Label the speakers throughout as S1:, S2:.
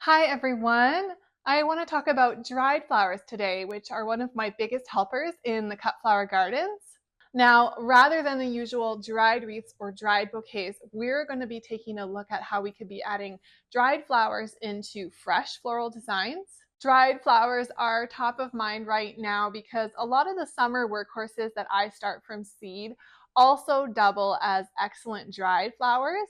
S1: Hi everyone! I want to talk about dried flowers today, which are one of my biggest helpers in the cut flower gardens. Now, rather than the usual dried wreaths or dried bouquets, we're going to be taking a look at how we could be adding dried flowers into fresh floral designs. Dried flowers are top of mind right now because a lot of the summer workhorses that I start from seed also double as excellent dried flowers.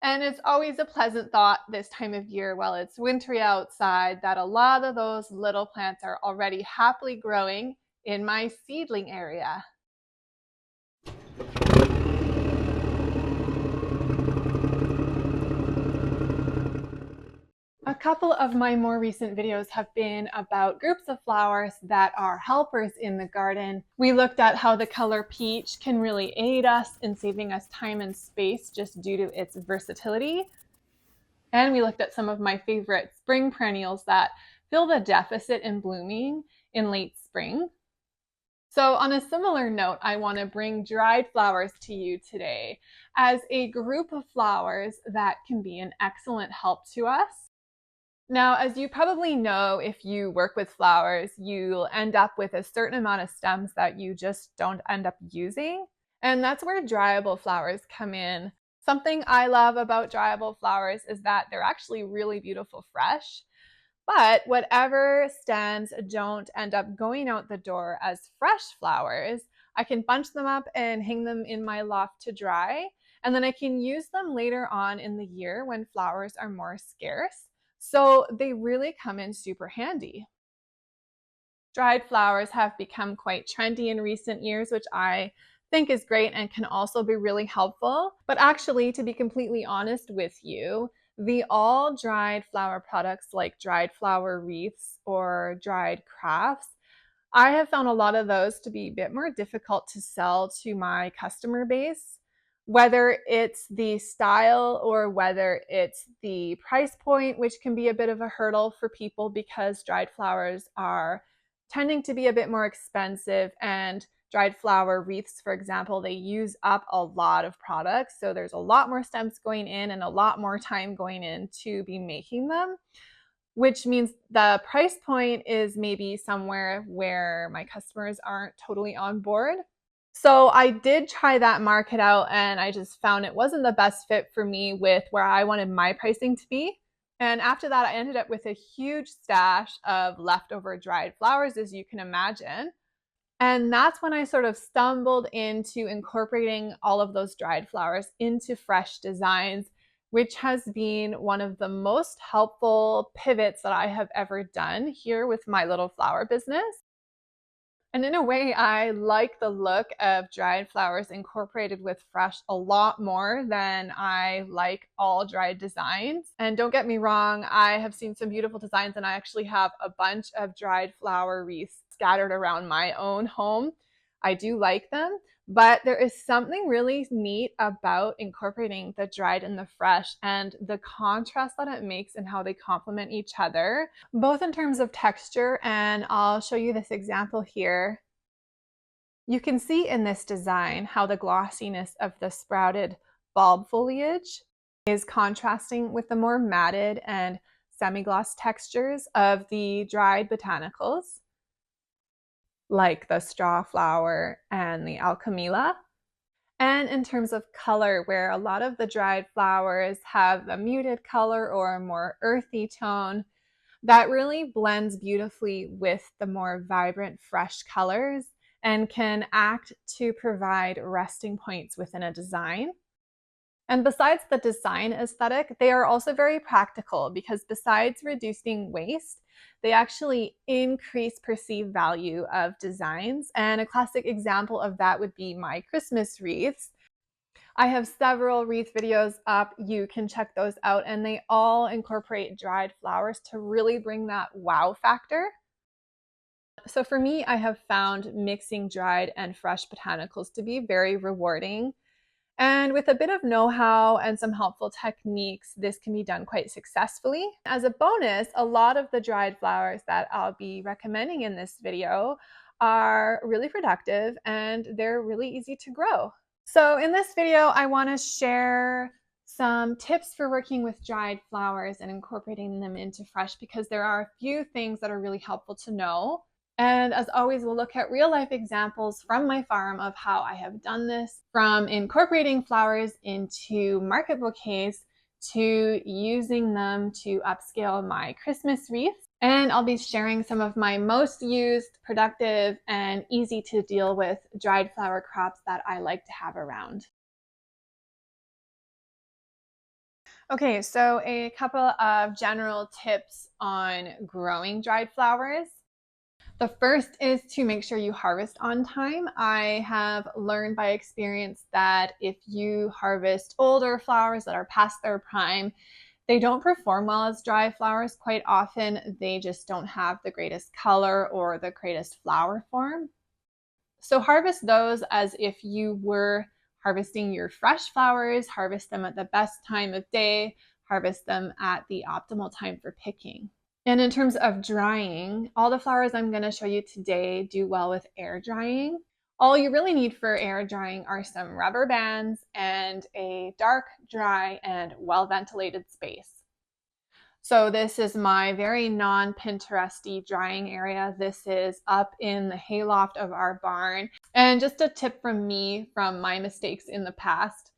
S1: And it's always a pleasant thought this time of year while it's wintry outside that a lot of those little plants are already happily growing in my seedling area. A couple of my more recent videos have been about groups of flowers that are helpers in the garden. We looked at how the color peach can really aid us in saving us time and space just due to its versatility. And we looked at some of my favorite spring perennials that fill the deficit in blooming in late spring. So on a similar note, I want to bring dried flowers to you today as a group of flowers that can be an excellent help to us. Now, as you probably know, if you work with flowers, you'll end up with a certain amount of stems that you just don't end up using. And that's where dryable flowers come in. Something I love about dryable flowers is that they're actually really beautiful fresh, but whatever stems don't end up going out the door as fresh flowers, I can bunch them up and hang them in my loft to dry, and then I can use them later on in the year when flowers are more scarce. So they really come in super handy. Dried flowers have become quite trendy in recent years, which I think is great and can also be really helpful. But actually, to be completely honest with you, the all dried flower products like dried flower wreaths or dried crafts, I have found a lot of those to be a bit more difficult to sell to my customer base, whether it's the style or whether it's the price point, which can be a bit of a hurdle for people because dried flowers are tending to be a bit more expensive, and dried flower wreaths, for example, they use up a lot of products. So there's a lot more stems going in and a lot more time going in to be making them, which means the price point is maybe somewhere where my customers aren't totally on board. So I did try that market out and I just found it wasn't the best fit for me with where I wanted my pricing to be. And after that, I ended up with a huge stash of leftover dried flowers, as you can imagine. And that's when I sort of stumbled into incorporating all of those dried flowers into fresh designs, which has been one of the most helpful pivots that I have ever done here with my little flower business. And in a way, I like the look of dried flowers incorporated with fresh a lot more than I like all dried designs. And don't get me wrong, I have seen some beautiful designs and I actually have a bunch of dried flower wreaths scattered around my own home. I do like them, but there is something really neat about incorporating the dried and the fresh and the contrast that it makes and how they complement each other, both in terms of texture, and I'll show you this example here. You can see in this design how the glossiness of the sprouted bulb foliage is contrasting with the more matted and semi-gloss textures of the dried botanicals, like the straw flower and the alchemilla. And in terms of color, where a lot of the dried flowers have a muted color or a more earthy tone, that really blends beautifully with the more vibrant, fresh colors and can act to provide resting points within a design. And besides the design aesthetic, they are also very practical because besides reducing waste, they actually increase perceived value of designs. And a classic example of that would be my Christmas wreaths. I have several wreath videos up. You can check those out, and they all incorporate dried flowers to really bring that wow factor. So for me, I have found mixing dried and fresh botanicals to be very rewarding. And with a bit of know-how and some helpful techniques, this can be done quite successfully. As a bonus, a lot of the dried flowers that I'll be recommending in this video are really productive and they're really easy to grow. So in this video, I want to share Some tips for working with dried flowers and incorporating them into fresh, because there are a few things that are really helpful to know. And as always, we'll look at real life examples from my farm of how I have done this, from incorporating flowers into market bouquets to using them to upscale my Christmas wreaths. And I'll be sharing some of my most used, productive, and easy to deal with dried flower crops that I like to have around. Okay, so a couple of general tips on growing dried flowers. The first is to make sure you harvest on time. I have learned by experience that if you harvest older flowers that are past their prime, they don't perform well as dry flowers. Quite often, they just don't have the greatest color or the greatest flower form. So harvest those as if you were harvesting your fresh flowers. Harvest them at the best time of day. Harvest them at the optimal time for picking. And in terms of drying, all the flowers I'm going to show you today do well with air drying. All you really need for air drying are some rubber bands and a dark, dry, and well-ventilated space. So this is my very non-Pinteresty drying area. This is up in the hayloft of our barn. And just a tip from me from my mistakes in the past,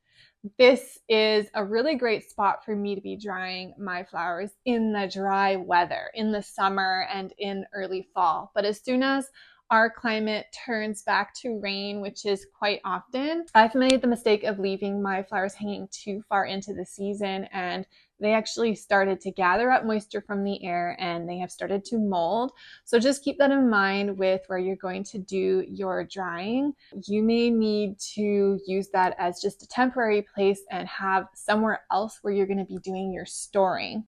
S1: this is a really great spot for me to be drying my flowers in the dry weather, in the summer and in early fall. But as soon as our climate turns back to rain, which is quite often, I've made the mistake of leaving my flowers hanging too far into the season, and they actually started to gather up moisture from the air and they have started to mold. So just keep that in mind with where you're going to do your drying. You may need to use that as just a temporary place and have somewhere else where you're going to be doing your storing.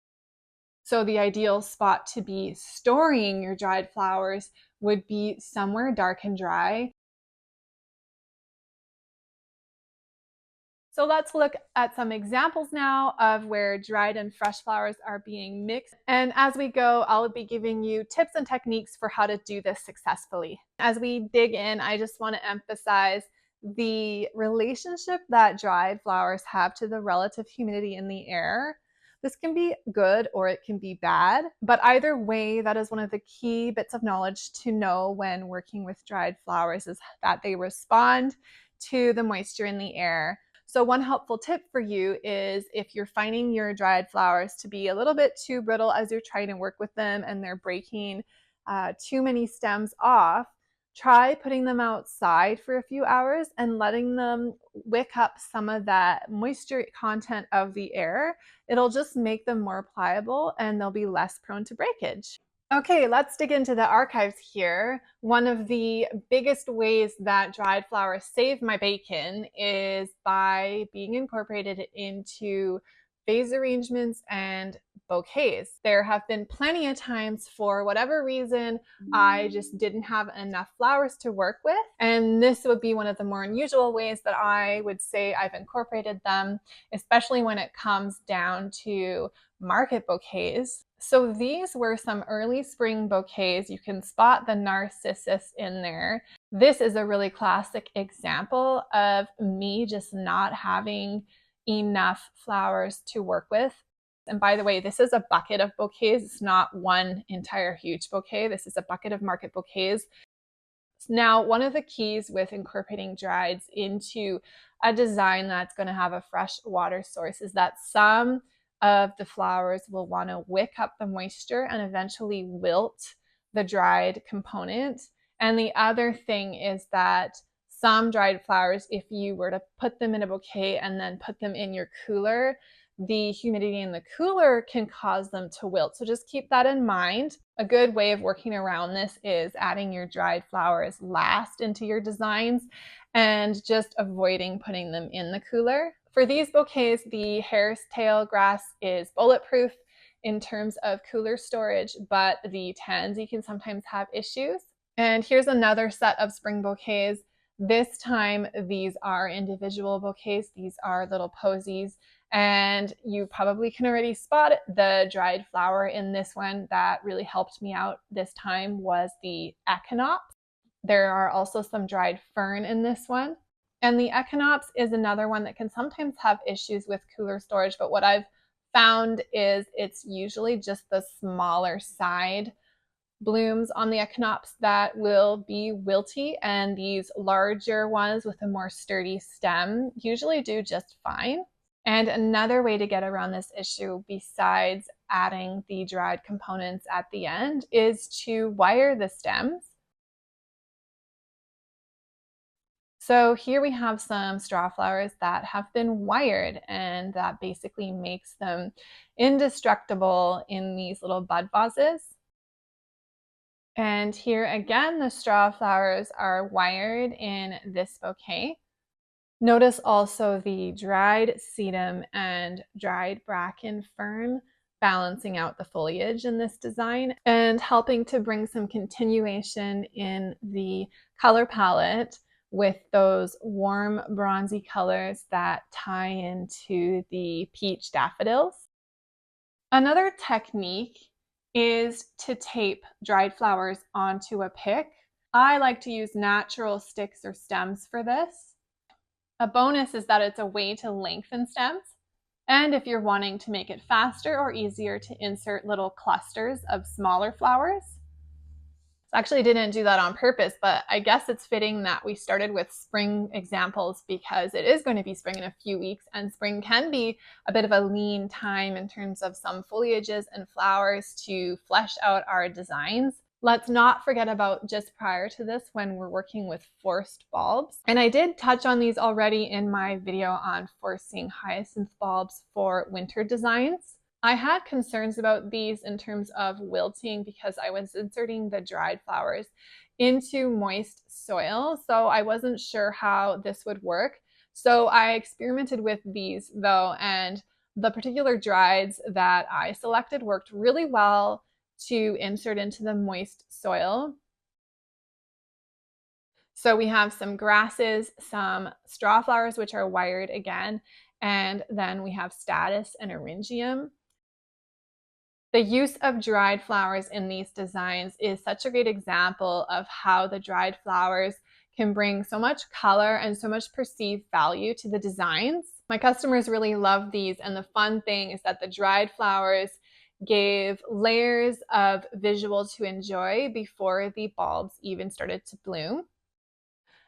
S1: So the ideal spot to be storing your dried flowers would be somewhere dark and dry. So let's look at some examples now of where dried and fresh flowers are being mixed. And as we go, I'll be giving you tips and techniques for how to do this successfully. As we dig in, I just want to emphasize the relationship that dried flowers have to the relative humidity in the air. This can be good or it can be bad, but either way, that is one of the key bits of knowledge to know when working with dried flowers, is that they respond to the moisture in the air. So one helpful tip for you is if you're finding your dried flowers to be a little bit too brittle as you're trying to work with them and they're breaking too many stems off, try putting them outside for a few hours and letting them wick up some of that moisture content of the air. It'll just make them more pliable and they'll be less prone to breakage. Okay, let's dig into the archives here. One of the biggest ways that dried flowers save my bacon is by being incorporated into vase arrangements and bouquets. There have been plenty of times, for whatever reason, I just didn't have enough flowers to work with. And this would be one of the more unusual ways that I would say I've incorporated them, especially when it comes down to market bouquets. So these were some early spring bouquets. You can spot the narcissus in there. This is a really classic example of me just not having enough flowers to work with. And by the way, this is a bucket of bouquets. It's not one entire huge bouquet. This is a bucket of market bouquets. Now, one of the keys with incorporating drieds into a design that's going to have a fresh water source is that some of the flowers will want to wick up the moisture and eventually wilt the dried component. And the other thing is that some dried flowers, if you were to put them in a bouquet and then put them in your cooler, the humidity in the cooler can cause them to wilt. So just keep that in mind. A good way of working around this is adding your dried flowers last into your designs and just avoiding putting them in the cooler. For these bouquets, the hare's tail grass is bulletproof in terms of cooler storage, but the tansy can sometimes have issues. And here's another set of spring bouquets. This time, these are individual bouquets. These are little posies. And you probably can already spot the dried flower in this one. That really helped me out this time was the echinopsis. There are also some dried fern in this one. And the echinops is another one that can sometimes have issues with cooler storage, but what I've found is it's usually just the smaller side blooms on the echinops that will be wilty, and these larger ones with a more sturdy stem usually do just fine. And another way to get around this issue, besides adding the dried components at the end, is to wire the stems. So here we have some straw flowers that have been wired, and that basically makes them indestructible in these little bud vases. And here again, the straw flowers are wired in this bouquet. Notice also the dried sedum and dried bracken fern balancing out the foliage in this design and helping to bring some continuation in the color palette with those warm bronzy colors that tie into the peach daffodils. Another technique is to tape dried flowers onto a pick. I like to use natural sticks or stems for this. A bonus is that it's a way to lengthen stems. And if you're wanting to make it faster or easier to insert little clusters of smaller flowers. Actually didn't do that on purpose, but I guess it's fitting that we started with spring examples because it is going to be spring in a few weeks, and spring can be a bit of a lean time in terms of some foliages and flowers to flesh out our designs. Let's not forget about just prior to this when we're working with forced bulbs. And I did touch on these already in my video on forcing hyacinth bulbs for winter designs. I had concerns about these in terms of wilting because I was inserting the dried flowers into moist soil, so I wasn't sure how this would work. So I experimented with these though, and the particular drieds that I selected worked really well to insert into the moist soil. So we have some grasses, some straw flowers, which are wired again, and then we have statice and eryngium. The use of dried flowers in these designs is such a great example of how the dried flowers can bring so much color and so much perceived value to the designs. My customers really love these, and the fun thing is that the dried flowers gave layers of visual to enjoy before the bulbs even started to bloom.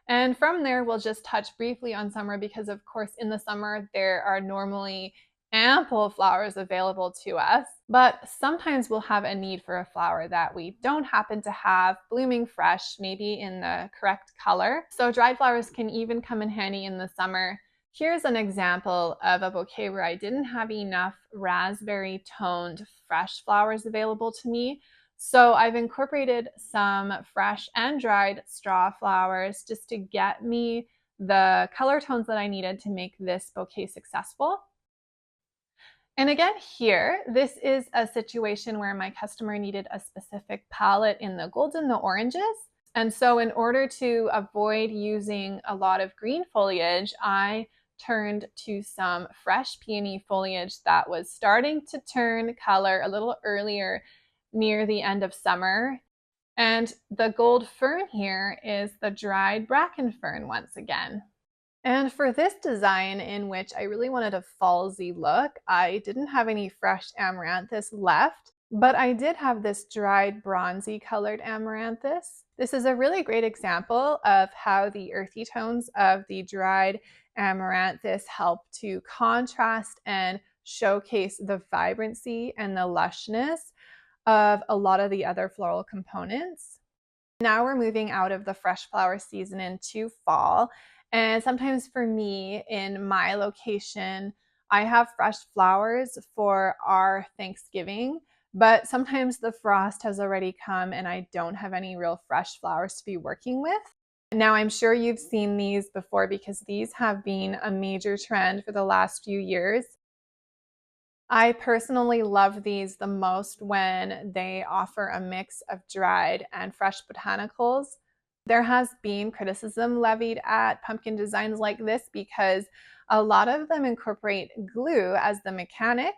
S1: And from there, we'll just touch briefly on summer because, of course, in the summer, there are normally ample flowers available to us, but sometimes we'll have a need for a flower that we don't happen to have blooming fresh, maybe in the correct color. So dried flowers can even come in handy in the summer. Here's an example of a bouquet where I didn't have enough raspberry toned fresh flowers available to me. So I've incorporated some fresh and dried straw flowers just to get me the color tones that I needed to make this bouquet successful. And again here, this is a situation where my customer needed a specific palette in the gold and the oranges. And so in order to avoid using a lot of green foliage, I turned to some fresh peony foliage that was starting to turn color a little earlier near the end of summer. And the gold fern here is the dried bracken fern once again. And for this design, in which I really wanted a fallsy look, I didn't have any fresh amaranthus left, but I did have this dried bronzy colored amaranthus. This is a really great example of how the earthy tones of the dried amaranthus help to contrast and showcase the vibrancy and the lushness of a lot of the other floral components. Now we're moving out of the fresh flower season into fall. And sometimes for me, in my location, I have fresh flowers for our Thanksgiving, but sometimes the frost has already come and I don't have any real fresh flowers to be working with. Now, I'm sure you've seen these before because these have been a major trend for the last few years. I personally love these the most when they offer a mix of dried and fresh botanicals. There has been criticism levied at pumpkin designs like this because a lot of them incorporate glue as the mechanic.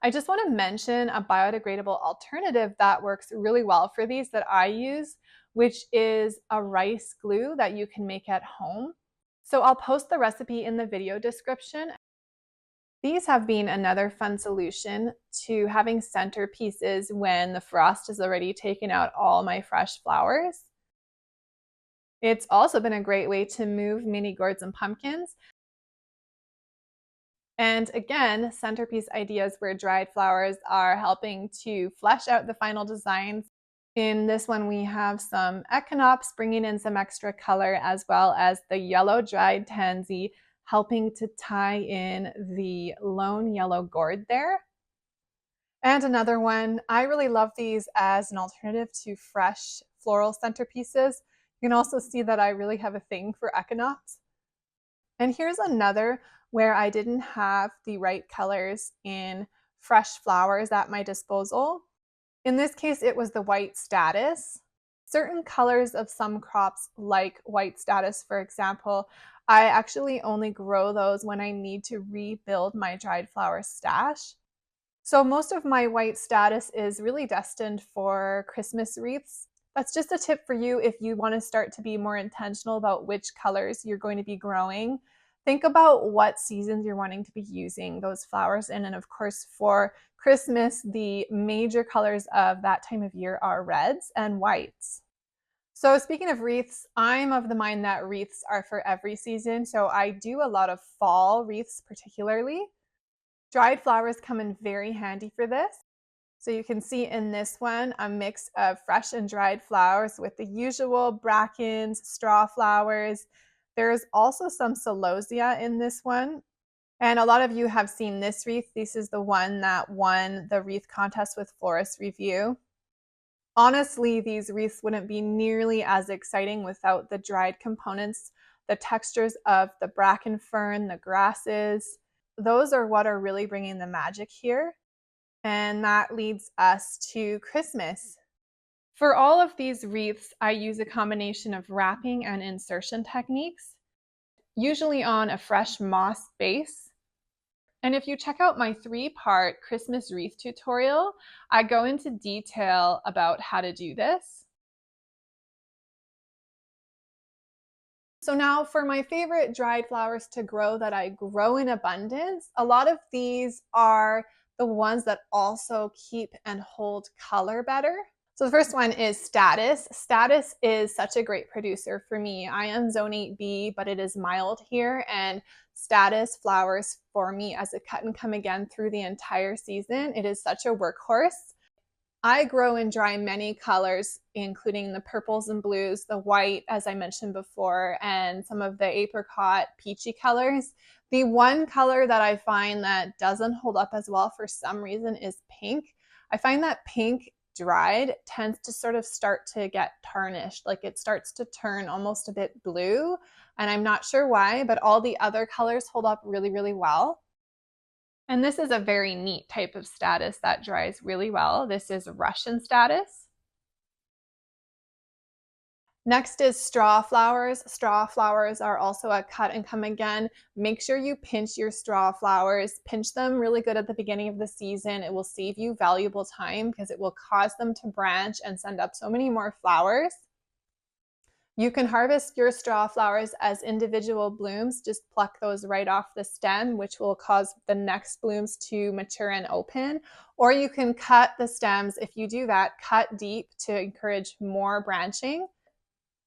S1: I just want to mention a biodegradable alternative that works really well for these that I use, which is a rice glue that you can make at home. So I'll post the recipe in the video description. These have been another fun solution to having centerpieces when the frost has already taken out all my fresh flowers. It's also been a great way to move mini gourds and pumpkins. And again, centerpiece ideas where dried flowers are helping to flesh out the final designs. In this one, we have some echinops bringing in some extra color, as well as the yellow dried tansy helping to tie in the lone yellow gourd there. And another one, I really love these as an alternative to fresh floral centerpieces. You can also see that I really have a thing for echinops. And here's another where I didn't have the right colors in fresh flowers at my disposal. In this case, it was the white statice. Certain colors of some crops, like white statice, for example, I actually only grow those when I need to rebuild my dried flower stash. So most of my white statice is really destined for Christmas wreaths. That's just a tip for you if you want to start to be more intentional about which colors you're going to be growing. Think about what seasons you're wanting to be using those flowers in. And of course, for Christmas, the major colors of that time of year are reds and whites. So speaking of wreaths, I'm of the mind that wreaths are for every season. So I do a lot of fall wreaths particularly. Dried flowers come in very handy for this. So you can see in this one a mix of fresh and dried flowers with the usual brackens, straw flowers. There's also some celosia in this one. And a lot of you have seen this wreath. This is the one that won the wreath contest with Florist Review. Honestly, these wreaths wouldn't be nearly as exciting without the dried components, the textures of the bracken fern, the grasses. Those are what are really bringing the magic here. And that leads us to Christmas. For all of these wreaths, I use a combination of wrapping and insertion techniques, usually on a fresh moss base. And if you check out my 3-part Christmas wreath tutorial, I go into detail about how to do this. So now for my favorite dried flowers to grow that I grow in abundance, a lot of these are the ones that also keep and hold color better. So the first one is statice. Statice is such a great producer for me. I am zone 8B, but it is mild here, and statice flowers for me as a cut and come again through the entire season. It is such a workhorse. I grow and dry many colors, including the purples and blues, the white, as I mentioned before, and some of the apricot peachy colors. The one color that I find that doesn't hold up as well for some reason is pink. I find that pink dried tends to sort of start to get tarnished, like it starts to turn almost a bit blue, and I'm not sure why, but all the other colors hold up really, really well. And this is a very neat type of statice that dries really well. This is Russian statice. Next is straw flowers. Straw flowers are also a cut and come again. Make sure you pinch your straw flowers. Pinch them really good at the beginning of the season. It will save you valuable time because it will cause them to branch and send up so many more flowers. You can harvest your straw flowers as individual blooms. Just pluck those right off the stem, which will cause the next blooms to mature and open. Or you can cut the stems. If you do that, cut deep to encourage more branching.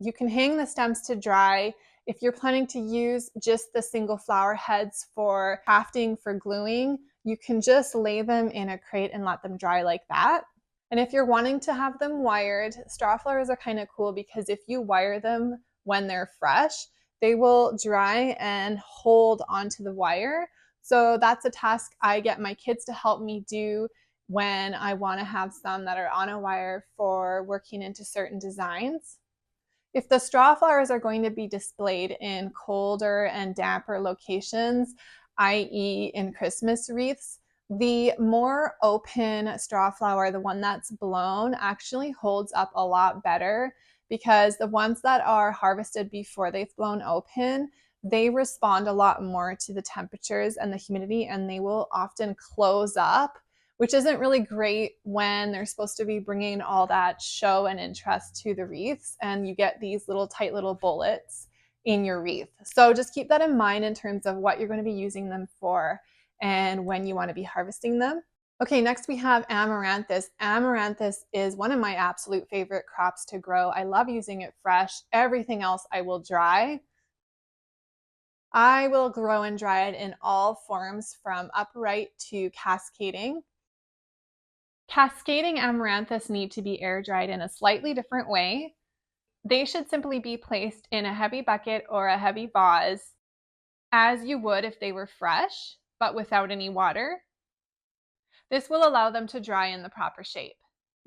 S1: You can hang the stems to dry. If you're planning to use just the single flower heads for hafting, for gluing, you can just lay them in a crate and let them dry like that. And if you're wanting to have them wired, straw flowers are kind of cool because if you wire them when they're fresh, they will dry and hold onto the wire. So that's a task I get my kids to help me do when I want to have some that are on a wire for working into certain designs. If the straw flowers are going to be displayed in colder and damper locations, i.e. in Christmas wreaths, the more open straw flower, the one that's blown, actually holds up a lot better because the ones that are harvested before they've blown open, they respond a lot more to the temperatures and the humidity, and they will often close up, which isn't really great when they're supposed to be bringing all that show and interest to the wreaths, and you get these little tight little bullets in your wreath. So just keep that in mind in terms of what you're going to be using them for and when you want to be harvesting them. Okay, next we have amaranthus. Amaranthus is one of my absolute favorite crops to grow. I love using it fresh. Everything else I will dry. I will grow and dry it in all forms from upright to cascading. Cascading amaranthus need to be air dried in a slightly different way. They should simply be placed in a heavy bucket or a heavy vase as you would if they were fresh, but without any water. This will allow them to dry in the proper shape.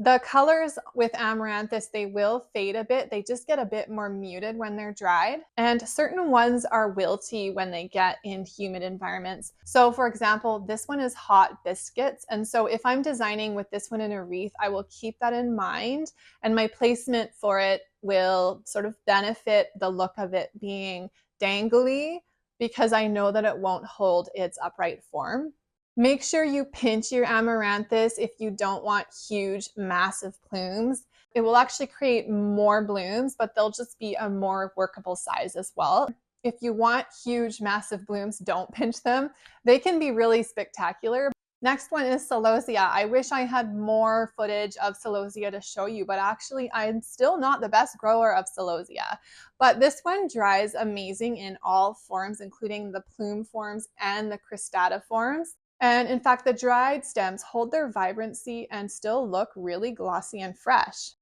S1: The colors with amaranthus, they will fade a bit. They just get a bit more muted when they're dried. And certain ones are wilty when they get in humid environments. So for example, this one is hot biscuits. And so if I'm designing with this one in a wreath, I will keep that in mind. And my placement for it will sort of benefit the look of it being dangly because I know that it won't hold its upright form. Make sure you pinch your amaranthus if you don't want huge, massive plumes. It will actually create more blooms, but they'll just be a more workable size as well. If you want huge, massive blooms, don't pinch them. They can be really spectacular. Next one is celosia. I wish I had more footage of celosia to show you, but actually I'm still not the best grower of celosia. But this one dries amazing in all forms, including the plume forms and the cristata forms. And in fact, the dried stems hold their vibrancy and still look really glossy and fresh.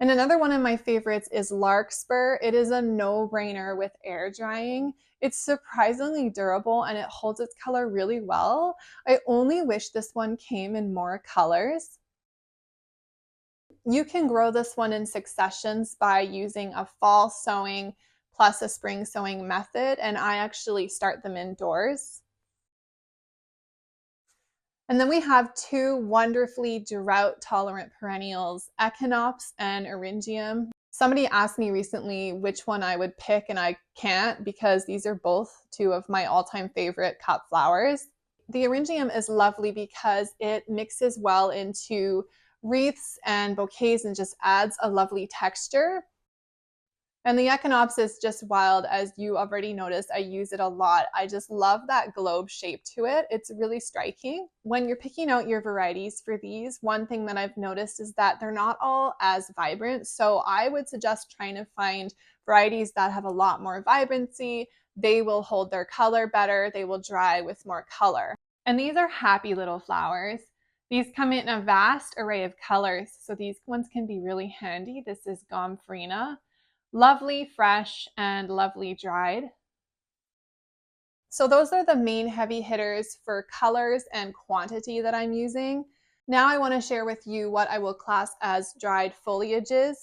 S1: And another one of my favorites is larkspur. It is a no-brainer with air drying. It's surprisingly durable and it holds its color really well. I only wish this one came in more colors. You can grow this one in successions by using a fall sowing plus a spring sowing method, and I actually start them indoors. And then we have two wonderfully drought-tolerant perennials, Echinops and Eryngium. Somebody asked me recently which one I would pick, and I can't because these are both two of my all-time favorite cut flowers. The Eryngium is lovely because it mixes well into wreaths and bouquets and just adds a lovely texture. And the Echinops is just wild, as you already noticed. I use it a lot. I just love that globe shape to it. It's really striking. When you're picking out your varieties for these, one thing that I've noticed is that they're not all as vibrant. So I would suggest trying to find varieties that have a lot more vibrancy. They will hold their color better. They will dry with more color. And these are happy little flowers. These come in a vast array of colors. So these ones can be really handy. This is Gomphrena. Lovely, fresh, and lovely dried. So those are the main heavy hitters for colors and quantity that I'm using. Now I want to share with you what I will class as dried foliages.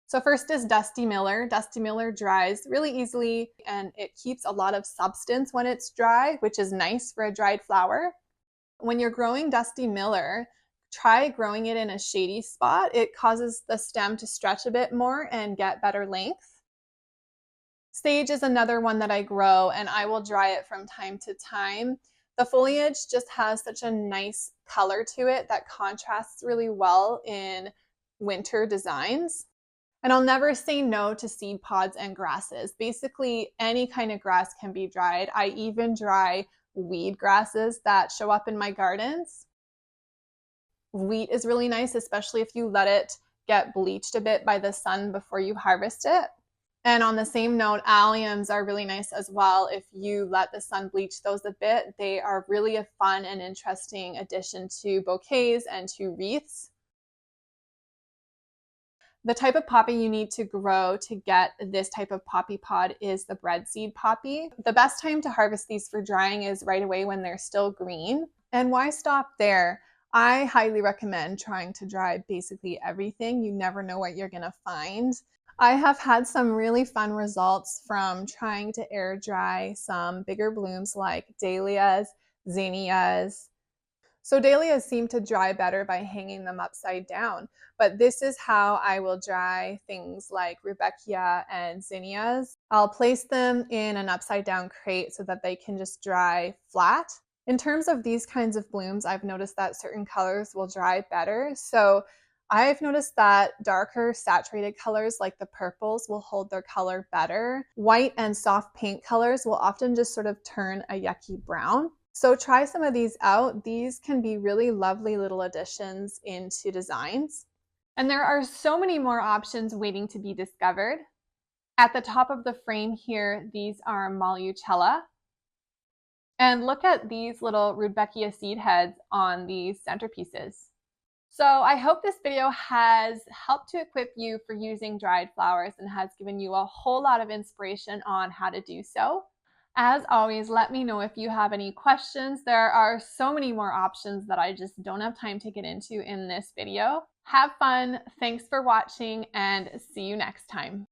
S1: So first is Dusty Miller. Dusty Miller dries really easily and it keeps a lot of substance when it's dry, which is nice for a dried flower. When you're growing Dusty Miller, try growing it in a shady spot. It causes the stem to stretch a bit more and get better length. Sage is another one that I grow and I will dry it from time to time. The foliage just has such a nice color to it that contrasts really well in winter designs. And I'll never say no to seed pods and grasses. Basically, any kind of grass can be dried. I even dry weed grasses that show up in my gardens. Wheat is really nice, especially if you let it get bleached a bit by the sun before you harvest it. And on the same note, alliums are really nice as well. If you let the sun bleach those a bit, they are really a fun and interesting addition to bouquets and to wreaths. The type of poppy you need to grow to get this type of poppy pod is the breadseed poppy. The best time to harvest these for drying is right away when they're still green. And why stop there? I highly recommend trying to dry basically everything. You never know what you're gonna find. I have had some really fun results from trying to air dry some bigger blooms like dahlias, zinnias. So dahlias seem to dry better by hanging them upside down, but this is how I will dry things like rudbeckia and zinnias. I'll place them in an upside down crate so that they can just dry flat. In terms of these kinds of blooms, I've noticed that certain colors will dry better. So I've noticed that darker saturated colors like the purples will hold their color better. White and soft paint colors will often just sort of turn a yucky brown. So try some of these out. These can be really lovely little additions into designs. And there are so many more options waiting to be discovered. At the top of the frame here, these are Molucella. And look at these little Rudbeckia seed heads on these centerpieces. So I hope this video has helped to equip you for using dried flowers and has given you a whole lot of inspiration on how to do so. As always, let me know if you have any questions. There are so many more options that I just don't have time to get into in this video. Have fun, thanks for watching, and see you next time.